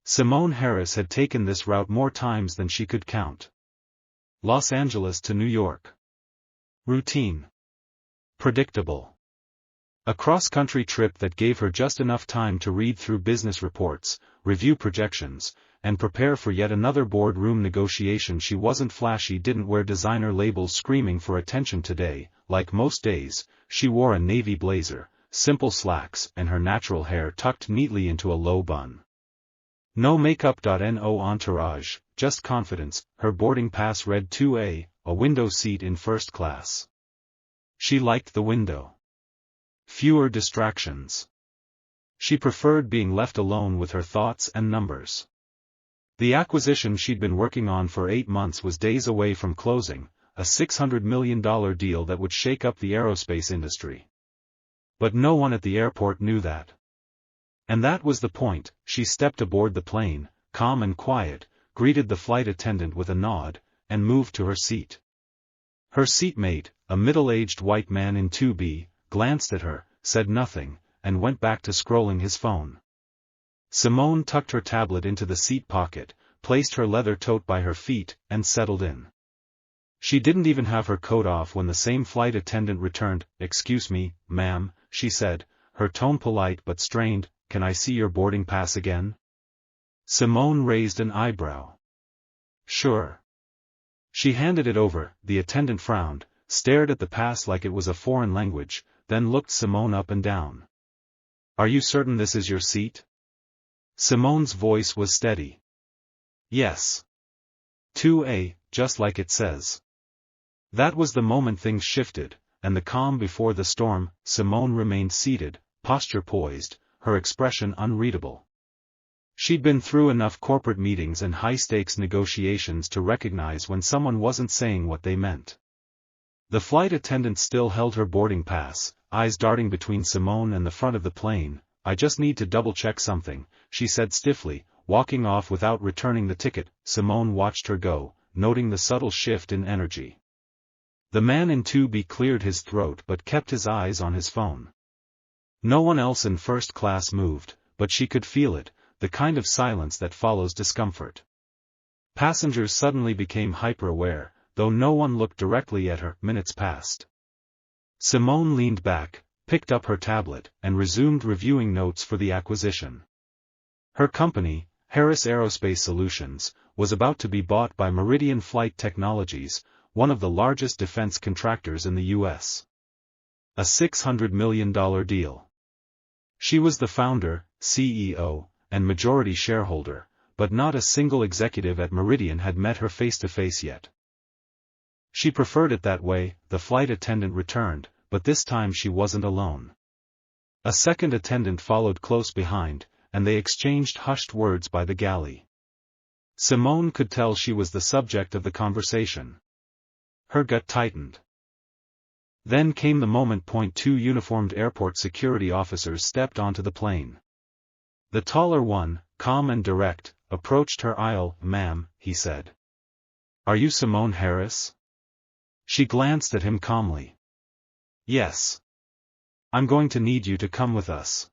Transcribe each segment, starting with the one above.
Simone Harris had taken this route more times than she could count. Los Angeles to New York. Routine. Predictable. A cross-country trip that gave her just enough time to read through business reports, review projections, and prepare for yet another boardroom negotiation. She wasn't flashy, didn't wear designer labels screaming for attention today. Like most days, she wore a navy blazer, simple slacks, and her natural hair tucked neatly into a low bun. No makeup. No entourage, just confidence. Her boarding pass read 2A, a window seat in first class. She liked the window. Fewer distractions. She preferred being left alone with her thoughts and numbers. The acquisition she'd been working on for 8 months was days away from closing, a $600 million deal that would shake up the aerospace industry. But no one at the airport knew that. And that was the point. She stepped aboard the plane, calm and quiet, greeted the flight attendant with a nod, and moved to her seat. Her seatmate, a middle-aged white man in 2B, glanced at her, said nothing, and went back to scrolling his phone. Simone tucked her tablet into the seat pocket, placed her leather tote by her feet, and settled in. She didn't even have her coat off when the same flight attendant returned. "Excuse me, ma'am," she said, her tone polite but strained, "can I see your boarding pass again?" Simone raised an eyebrow. "Sure." She handed it over. The attendant frowned, stared at the pass like it was a foreign language, then looked Simone up and down. "Are you certain this is your seat?" Simone's voice was steady. "Yes. 2A, just like it says." That was the moment things shifted, and the calm before the storm. Simone remained seated, posture poised, her expression unreadable. She'd been through enough corporate meetings and high-stakes negotiations to recognize when someone wasn't saying what they meant. The flight attendant still held her boarding pass, eyes darting between Simone and the front of the plane. "I just need to double-check something," she said stiffly, walking off without returning the ticket. Simone watched her go, noting the subtle shift in energy. The man in 2B cleared his throat but kept his eyes on his phone. No one else in first class moved, but she could feel it, the kind of silence that follows discomfort. Passengers suddenly became hyper-aware, though no one looked directly at her. Minutes passed. Simone leaned back, picked up her tablet, and resumed reviewing notes for the acquisition. Her company, Harris Aerospace Solutions, was about to be bought by Meridian Flight Technologies, one of the largest defense contractors in the U.S. A $600 million deal. She was the founder, CEO, and majority shareholder, but not a single executive at Meridian had met her face-to-face yet. She preferred it that way. The flight attendant returned, but this time she wasn't alone. A second attendant followed close behind, and they exchanged hushed words by the galley. Simone could tell she was the subject of the conversation. Her gut tightened. Then came the moment. Two uniformed airport security officers stepped onto the plane. The taller one, calm and direct, approached her aisle. "Ma'am," he said. "Are you Simone Harris?" She glanced at him calmly. "Yes. I'm going to need you to come with us."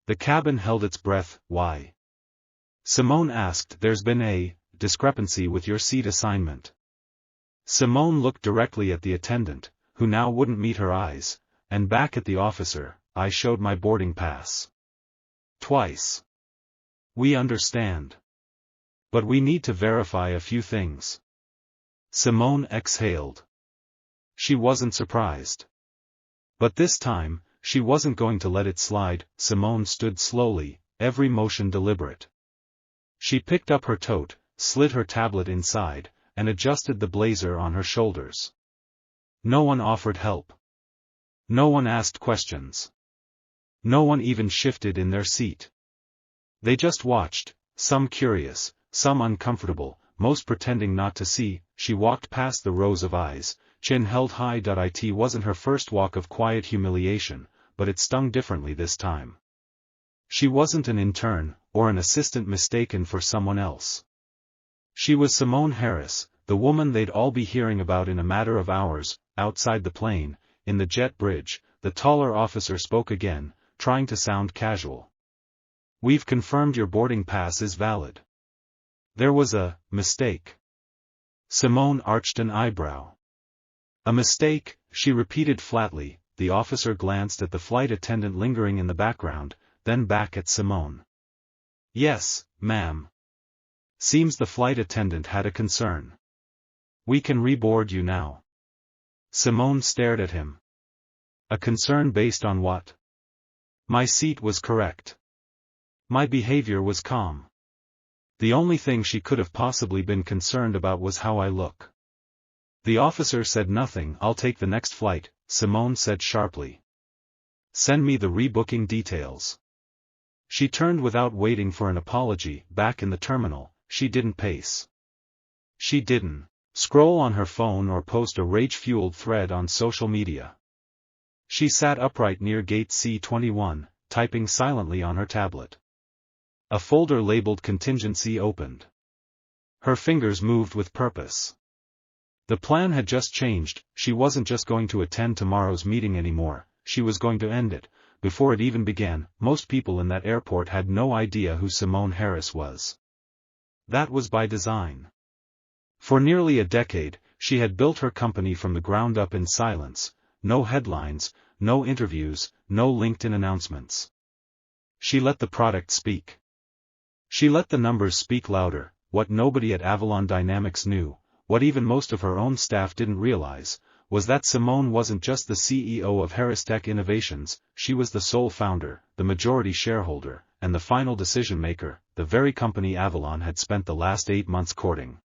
The cabin held its breath. "Why?" Simone asked. "There's been a discrepancy with your seat assignment." Simone looked directly at the attendant, who now wouldn't meet her eyes, and back at the officer. "I showed my boarding pass. Twice." "We understand. But we need to verify a few things." Simone exhaled. She wasn't surprised. But this time, she wasn't going to let it slide. Simone stood slowly, every motion deliberate. She picked up her tote, slid her tablet inside, and adjusted the blazer on her shoulders. No one offered help. No one asked questions. No one even shifted in their seat. They just watched, some curious, some uncomfortable, most pretending not to see. She walked past the rows of eyes, chin held high. It wasn't her first walk of quiet humiliation, but it stung differently this time. She wasn't an intern, or an assistant mistaken for someone else. She was Simone Harris, the woman they'd all be hearing about in a matter of hours. Outside the plane, in the jet bridge, the taller officer spoke again, trying to sound casual. We've confirmed your boarding pass is valid. There was a mistake. Simone arched an eyebrow. A mistake, she repeated flatly. The officer glanced at the flight attendant lingering in the background, then back at Simone. Yes, ma'am. Seems the flight attendant had a concern. We can reboard you now. Simone stared at him. A concern based on what? My seat was correct. My behavior was calm. The only thing she could have possibly been concerned about was how I look. The officer said nothing. I'll take the next flight, Simone said sharply. Send me the rebooking details. She turned without waiting for an apology. Back in the terminal, she didn't pace. She didn't scroll on her phone or post a rage-fueled thread on social media. She sat upright near gate C-21, typing silently on her tablet. A folder labeled Contingency opened. Her fingers moved with purpose. The plan had just changed. She wasn't just going to attend tomorrow's meeting anymore, she was going to end it. Before it even began, most people in that airport had no idea who Simone Harris was. That was by design. For nearly a decade, she had built her company from the ground up in silence, no headlines, no interviews, no LinkedIn announcements. She let the product speak. She let the numbers speak louder. What nobody at Avalon Dynamics knew, what even most of her own staff didn't realize, was that Simone wasn't just the CEO of Harris Tech Innovations, she was the sole founder, the majority shareholder, and the final decision-maker, the very company Avalon had spent the last 8 months courting.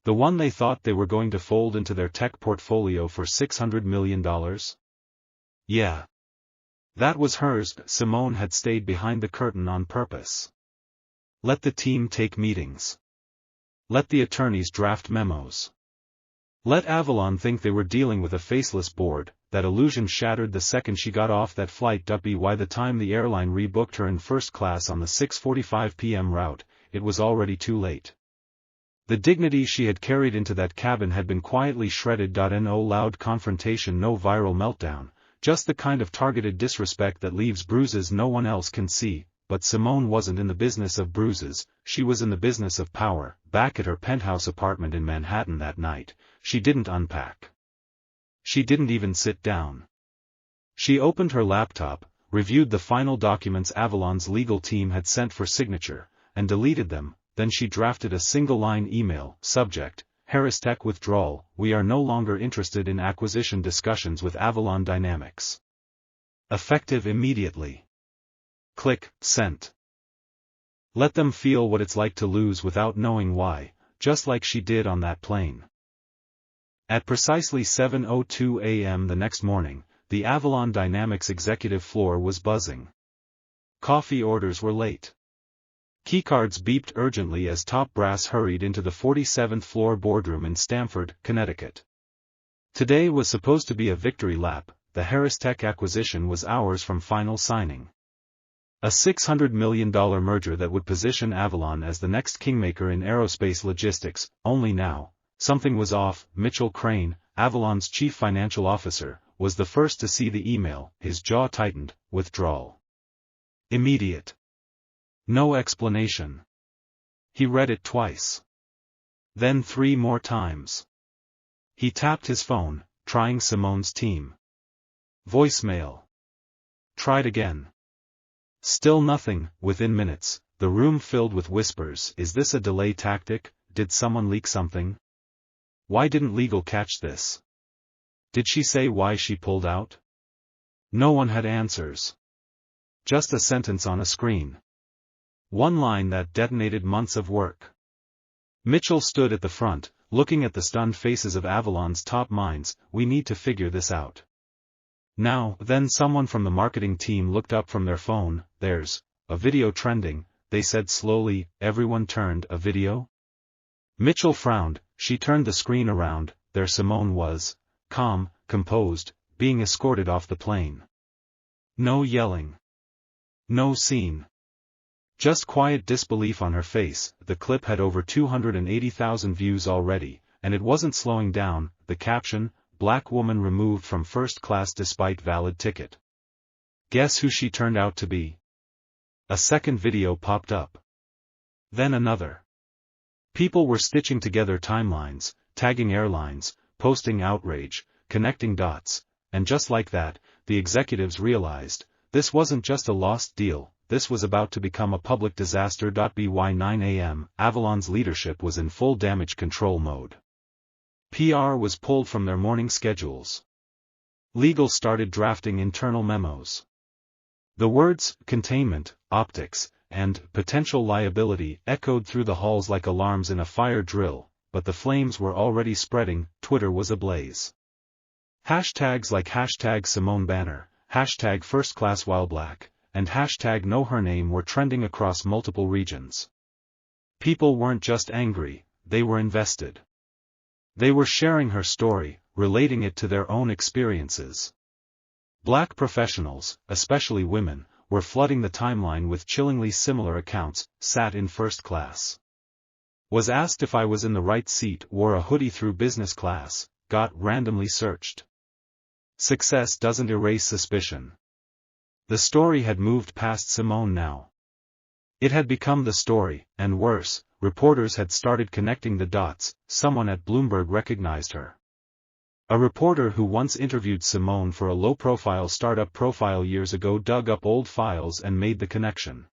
The one they thought they were going to fold into their tech portfolio for $600 million? Yeah. That was hers. Simone had stayed behind the curtain on purpose. Let the team take meetings. Let the attorneys draft memos. Let Avalon think they were dealing with a faceless board. That illusion shattered the second she got off that flight. By the time the airline rebooked her in first class on the 6:45 p.m. route, it was already too late. The dignity she had carried into that cabin had been quietly shredded. No loud confrontation, no viral meltdown, just the kind of targeted disrespect that leaves bruises no one else can see. But Simone wasn't in the business of bruises, she was in the business of power. Back at her penthouse apartment in Manhattan that night, she didn't unpack. She didn't even sit down. She opened her laptop, reviewed the final documents Avalon's legal team had sent for signature, and deleted them. Then she drafted a single-line email, subject, Harris Tech withdrawal, we are no longer interested in acquisition discussions with Avalon Dynamics. Effective immediately. Click, sent. Let them feel what it's like to lose without knowing why, just like she did on that plane. At precisely 7:02 a.m. the next morning, the Avalon Dynamics executive floor was buzzing. Coffee orders were late. Keycards beeped urgently as top brass hurried into the 47th floor boardroom in Stamford, Connecticut. Today was supposed to be a victory lap. The Harris Tech acquisition was hours from final signing. A $600 million merger that would position Avalon as the next kingmaker in aerospace logistics. Only now, something was off. Mitchell Crane, Avalon's chief financial officer, was the first to see the email. His jaw tightened. Withdrawal. Immediate. No explanation. He read it twice. Then 3 more times. He tapped his phone, trying Simone's team. Voicemail. Tried again. Still nothing. Within minutes, the room filled with whispers. Is this a delay tactic? Did someone leak something? Why didn't legal catch this? Did she say why she pulled out? No one had answers. Just a sentence on a screen. One line that detonated months of work. Mitchell stood at the front, looking at the stunned faces of Avalon's top minds. We need to figure this out. Now, then someone from the marketing team looked up from their phone. There's a video trending, they said slowly. Everyone turned. A video? Mitchell frowned. She turned the screen around. There Simone was, calm, composed, being escorted off the plane. No yelling. No scene. Just quiet disbelief on her face. The clip had over 280,000 views already, and it wasn't slowing down. The caption, Black woman removed from first class despite valid ticket. Guess who she turned out to be? A second video popped up. Then another. People were stitching together timelines, tagging airlines, posting outrage, connecting dots, and just like that, the executives realized, this wasn't just a lost deal, this was about to become a public disaster. By 9 a.m., Avalon's leadership was in full damage control mode. PR was pulled from their morning schedules. Legal started drafting internal memos. The words, containment, optics, and potential liability echoed through the halls like alarms in a fire drill, but the flames were already spreading. Twitter was ablaze. Hashtags like hashtag Simone Banner, hashtag FirstClassWhileBlack, and hashtag KnowHerName were trending across multiple regions. People weren't just angry, they were invested. They were sharing her story, relating it to their own experiences. Black professionals, especially women, were flooding the timeline with chillingly similar accounts. Sat in first class. Was asked if I was in the right seat. Wore a hoodie through business class. Got randomly searched. Success doesn't erase suspicion. The story had moved past Simone now. It had become the story, and worse, reporters had started connecting the dots. Someone at Bloomberg recognized her. A reporter who once interviewed Simone for a low-profile startup profile years ago dug up old files and made the connection.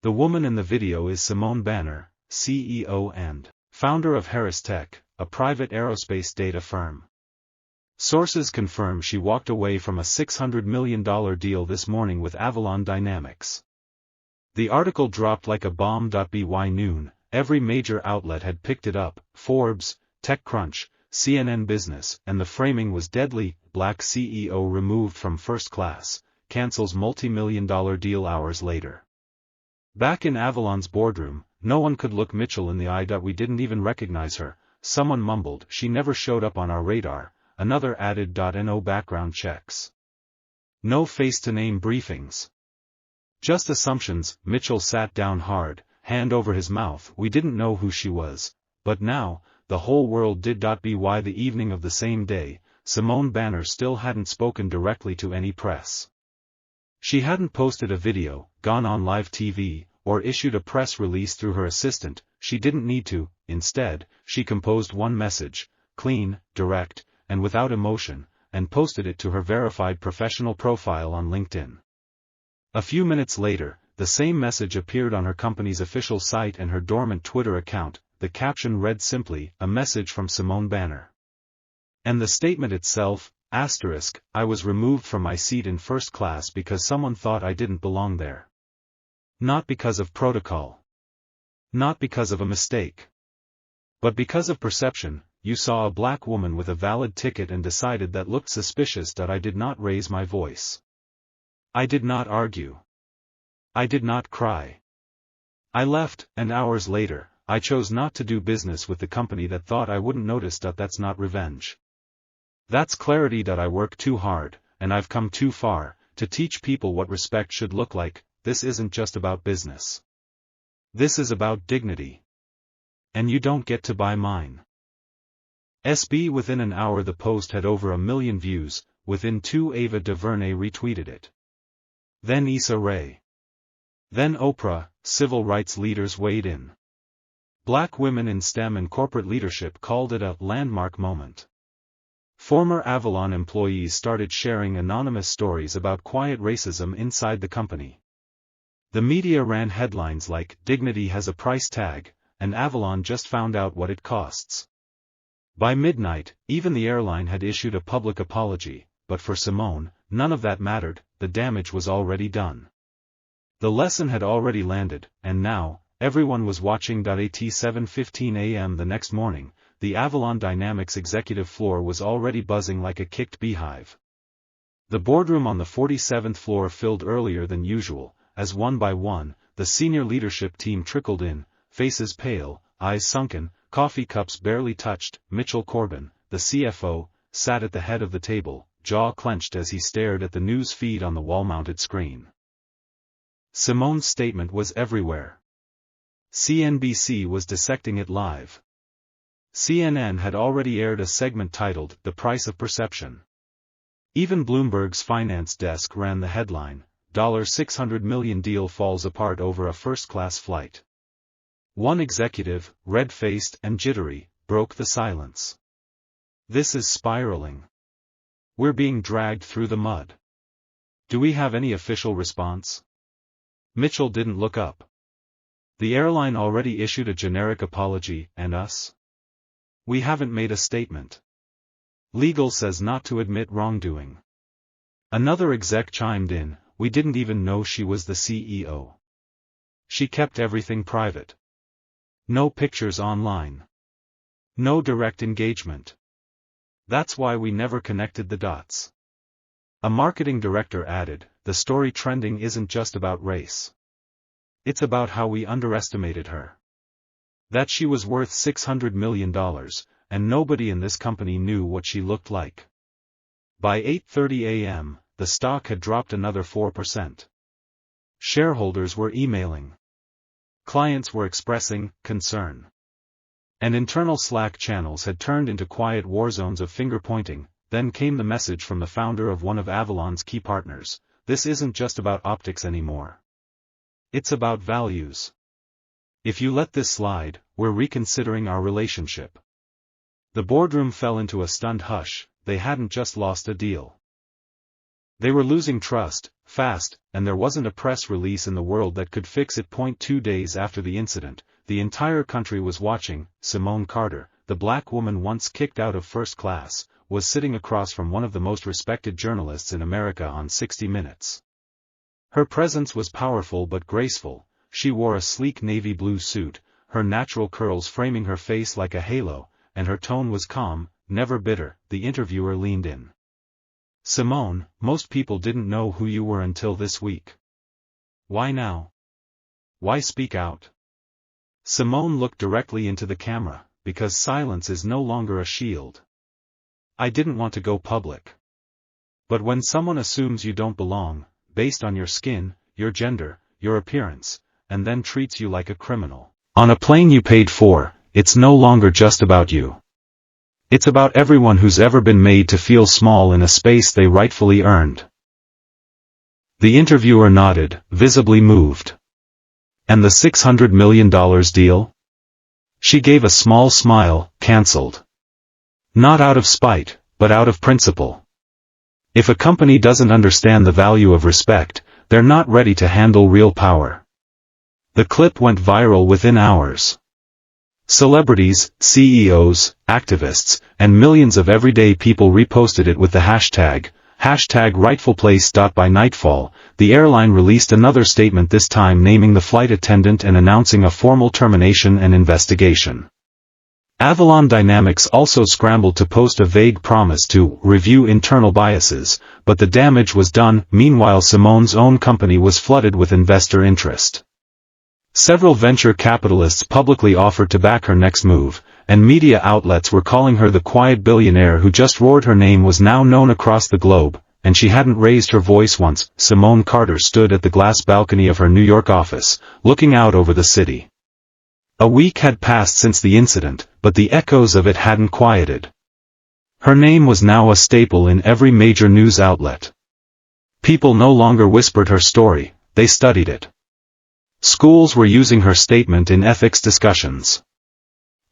The woman in the video is Simone Banner, CEO and founder of Harris Tech, a private aerospace data firm. Sources confirm she walked away from a $600 million deal this morning with Avalon Dynamics. The article dropped like a bomb. By noon, every major outlet had picked it up: Forbes, TechCrunch, CNN Business, and the framing was deadly. Black CEO removed from first class, cancels multi-million-dollar deal hours later. Back in Avalon's boardroom, no one could look Mitchell in the eye. We didn't even recognize her. Someone mumbled, she never showed up on our radar. Another added, no background checks. No face-to-name briefings. Just assumptions. Mitchell sat down hard, hand over his mouth. We didn't know who she was. But now, the whole world did. By the evening of the same day, Simone Banner still hadn't spoken directly to any press. She hadn't posted a video, gone on live TV, or issued a press release through her assistant. She didn't need to. Instead, she composed one message, clean, direct, and without emotion, and posted it to her verified professional profile on LinkedIn. A few minutes later, the same message appeared on her company's official site and her dormant Twitter account. The caption read simply, a message from Simone Banner. And the statement itself, asterisk, I was removed from my seat in first class because someone thought I didn't belong there. Not because of protocol. Not because of a mistake. But because of perception. You saw a black woman with a valid ticket and decided that looked suspicious. I did not raise my voice. I did not argue. I did not cry. I left, and hours later, I chose not to do business with the company that thought I wouldn't notice. That's not revenge. That's clarity. I work too hard, and I've come too far, to teach people what respect should look like. This isn't just about business. This is about dignity. And you don't get to buy mine. SB. Within an hour the post had over 1 million views. Within 2 Ava DuVernay retweeted it. Then Issa Rae. Then Oprah. Civil rights leaders weighed in. Black women in STEM and corporate leadership called it a landmark moment. Former Avalon employees started sharing anonymous stories about quiet racism inside the company. The media ran headlines like, "Dignity has a price tag, and Avalon just found out what it costs." By midnight, even the airline had issued a public apology, but for Simone, none of that mattered. The damage was already done. The lesson had already landed, and now, everyone was watching. At 7:15 a.m. the next morning, the Avalon Dynamics executive floor was already buzzing like a kicked beehive. The boardroom on the 47th floor filled earlier than usual, as one by one, the senior leadership team trickled in, faces pale, eyes sunken, coffee cups barely touched. Mitchell Corbin, the CFO, sat at the head of the table, jaw clenched as he stared at the news feed on the wall-mounted screen. Simone's statement was everywhere. CNBC was dissecting it live. CNN had already aired a segment titled, "The Price of Perception." Even Bloomberg's finance desk ran the headline, $600 million deal falls apart over a first-class flight. One executive, red-faced and jittery, broke the silence. This is spiraling. We're being dragged through the mud. Do we have any official response? Mitchell didn't look up. The airline already issued a generic apology, and us? We haven't made a statement. Legal says not to admit wrongdoing. Another exec chimed in, we didn't even know she was the CEO. She kept everything private. No pictures online. No direct engagement. That's why we never connected the dots. A marketing director added, the story trending isn't just about race. It's about how we underestimated her. That she was worth $600 million, and nobody in this company knew what she looked like. By 8:30 a.m., the stock had dropped another 4%. Shareholders were emailing. Clients were expressing concern. And internal Slack channels had turned into quiet war zones of finger-pointing. Then came the message from the founder of one of Avalon's key partners, this isn't just about optics anymore. It's about values. If you let this slide, we're reconsidering our relationship. The boardroom fell into a stunned hush, they hadn't just lost a deal. They were losing trust, fast, and there wasn't a press release in the world that could fix it. 2 days after the incident, the entire country was watching. Simone Carter, the black woman once kicked out of first class, was sitting across from one of the most respected journalists in America on 60 Minutes. Her presence was powerful but graceful. She wore a sleek navy blue suit, her natural curls framing her face like a halo, and her tone was calm, never bitter. The interviewer leaned in. Simone, most people didn't know who you were until this week. Why now? Why speak out? Simone looked directly into the camera, because silence is no longer a shield. I didn't want to go public. But when someone assumes you don't belong, based on your skin, your gender, your appearance, and then treats you like a criminal, on a plane you paid for, it's no longer just about you. It's about everyone who's ever been made to feel small in a space they rightfully earned. The interviewer nodded, visibly moved. And the $600 million deal? She gave a small smile, cancelled. Not out of spite, but out of principle. If a company doesn't understand the value of respect, they're not ready to handle real power. The clip went viral within hours. Celebrities, CEOs, activists, and millions of everyday people reposted it with the hashtag #rightfulplace. By nightfall, the airline released another statement, this time naming the flight attendant and announcing a formal termination and investigation. Avalon Dynamics also scrambled to post a vague promise to review internal biases, but the damage was done. Meanwhile, Simone's own company was flooded with investor interest. Several venture capitalists publicly offered to back her next move, and media outlets were calling her the quiet billionaire who just roared. Her name was now known across the globe, and she hadn't raised her voice once. Simone Carter stood at the glass balcony of her New York office, looking out over the city. A week had passed since the incident, but the echoes of it hadn't quieted. Her name was now a staple in every major news outlet. People no longer whispered her story, they studied it. Schools were using her statement in ethics discussions.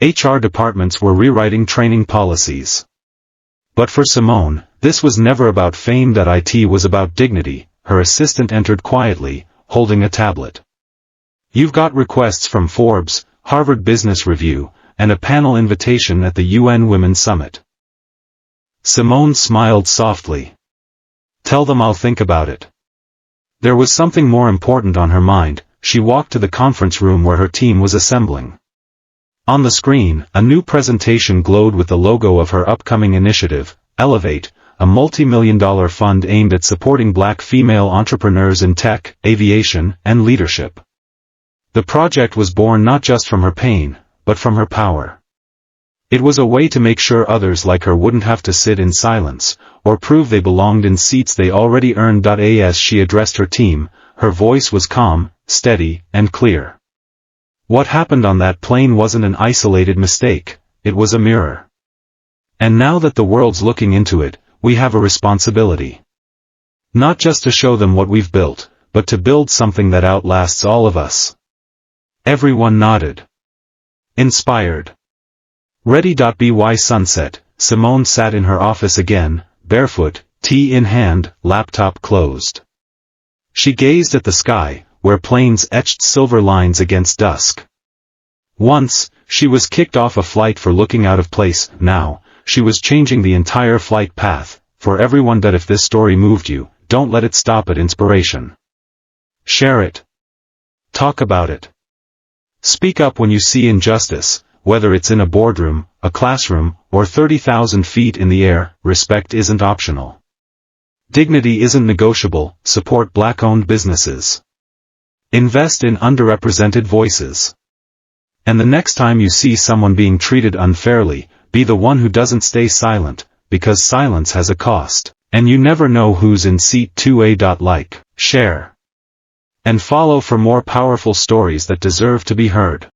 HR departments were rewriting training policies. But for Simone, this was never about fame. It was about dignity. Her assistant entered quietly, holding a tablet. You've got requests from Forbes, Harvard Business Review, and a panel invitation at the UN Women's Summit. Simone smiled softly. Tell them I'll think about it. There was something more important on her mind. She walked to the conference room where her team was assembling. On the screen, a new presentation glowed with the logo of her upcoming initiative, Elevate, a multi-million-dollar fund aimed at supporting black female entrepreneurs in tech, aviation, and leadership. The project was born not just from her pain, but from her power. It was a way to make sure others like her wouldn't have to sit in silence, or prove they belonged in seats they already earned. As she addressed her team, her voice was calm, steady, and clear. What happened on that plane wasn't an isolated mistake, it was a mirror. And now that the world's looking into it, we have a responsibility. Not just to show them what we've built, but to build something that outlasts all of us. Everyone nodded. Inspired. Ready.by sunset, Simone sat in her office again, barefoot, tea in hand, laptop closed. She gazed at the sky, where planes etched silver lines against dusk. Once, she was kicked off a flight for looking out of place. Now, she was changing the entire flight path. For everyone, that if this story moved you, don't let it stop at inspiration. Share it. Talk about it. Speak up when you see injustice, whether it's in a boardroom, a classroom, or 30,000 feet in the air. Respect isn't optional. Dignity isn't negotiable. Support Black-owned businesses. Invest in underrepresented voices. And the next time you see someone being treated unfairly, be the one who doesn't stay silent, because silence has a cost, and you never know who's in seat 2A. Like, share, and follow for more powerful stories that deserve to be heard.